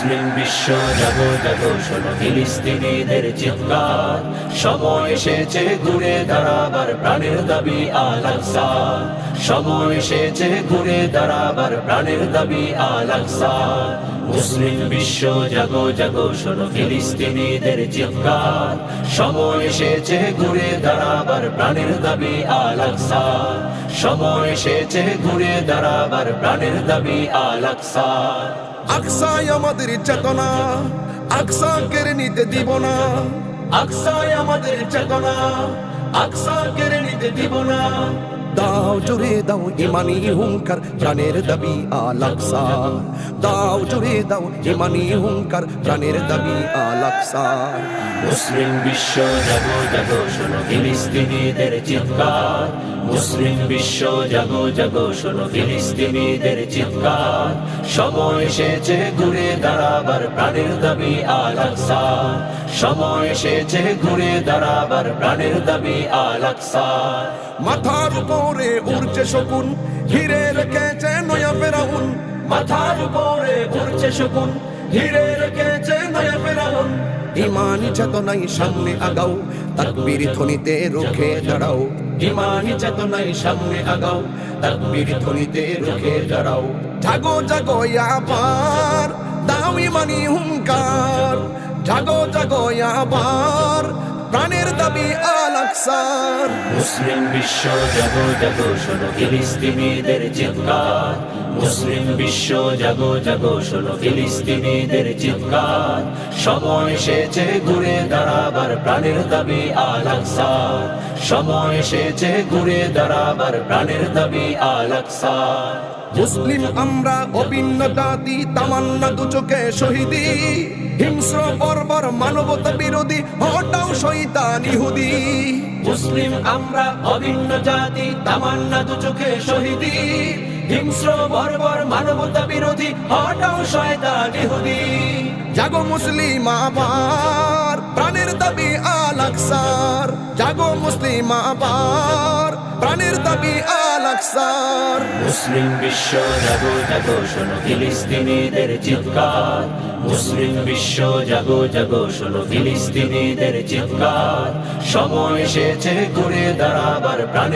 মুসলিম বিশ্ব জাগো জাগো শোনো ফিলিস্তিনিদের চিৎকার, সময় এসেছে ঘুরে দাঁড়াবার প্রাণের দাবি আল আকসা। সময় এসেছে ঘুরে দাঁড়াবার প্রাণের দাবি আল আকসা। মুসলিম বিশ্ব জাগো জাগো শোনো ফিলিস্তিনিদের চিৎকার, সময় এসেছে ঘুরে দাঁড়াবার প্রাণের দাবি আল আকসা। সময় এসেছে ঘুরে দাঁড়াবার প্রাণের দাবি আল আকসা। আকসায় আমাদের চেতনা, আকসা কেড়ে নিতে দিব না। আকসায় আমাদের চেতনা, আকসা কেড়ে নিতে দিব না। দাও জোরে দাও ইমানি হুঙ্কার, প্রাণের দাবি আল আকসা। দাও জোরে দাও ইমানি হুঙ্কার, প্রাণের দাবি আল আকসা। মুসলিম বিশ্ব জাগো জাগো শোনো ফিলিস্তিনিদের চিৎকার, মুসলিম বিশ্ব জাগো জাগো শোনো ফিলিস্তিনিদের চিৎকার, সময় এসেছে ঘুরে দাঁড়াবার প্রাণের দাবি আল আকসা। সময় এসেছে ঘুরে দাঁড়াবার প্রাণের দাবি আল আকসা। মাথার উপরে উড়ছে শকুন, ঘিরে রেখেছে নয়া ফেরাউন। মাথার উপরে উড়ছে শকুন, ঘিরে রেখেছে নয়া ফেরাউন। ইমানি চেতনাই সামনে আগাও, তাকবীর ধ্বনিতে রুখে দাঁড়াও। ইমানি চেতনায় সামনে আগাও, তাকবীর ধ্বনিতে রুখে দাঁড়াও। জাগো জাগো আবার, দাও ইমানি হুঙ্কার। জাগো জাগো আবার, প্রাণের দাবি আল আকসার। মুসলিম বিশ্ব জাগো জাগো শোনো ফিলিস্তিনিদের চিৎকার, মুসলিম বিশ্ব জাগো জাগো শোনো ফিলিস্তিনিদের চিৎকার, সময় এসেছে ঘুরে দাঁড়াবার প্রাণের দাবি আল আকসা। সময় এসেছে ঘুরে দাঁড়াবার প্রাণের দাবি আল আকসা। মুসলিম আমরা অভিন্ন জাতি, তামান্না দু চোখে শহীদি। হিংস্র বর্বর মানবতা বিরোধী, হটাও শয়তান ইহুদি। মুসলিম আমরা অভিন্ন জাতি, তামান্না দু চোখে শহীদি। হিংস্র বর্বর মানবতা বিরোধী, হটাও শয়তান ইহুদি। জাগো মুসলিম আবার, প্রাণের দাবি আল আকসার। জাগো মুসলিম আবার, প্রাণের দাবি আল আকসার। মুসলিম বিশ্ব জাগো জাগো শোনো ফিলিস্তিনিদের চিৎকার, মুসলিম বিশ্ব জাগো জাগো শোনো ফিলিস্তিনিদের চিৎকার, সময় এসেছে ঘুরে দাঁড়াবার প্রাণের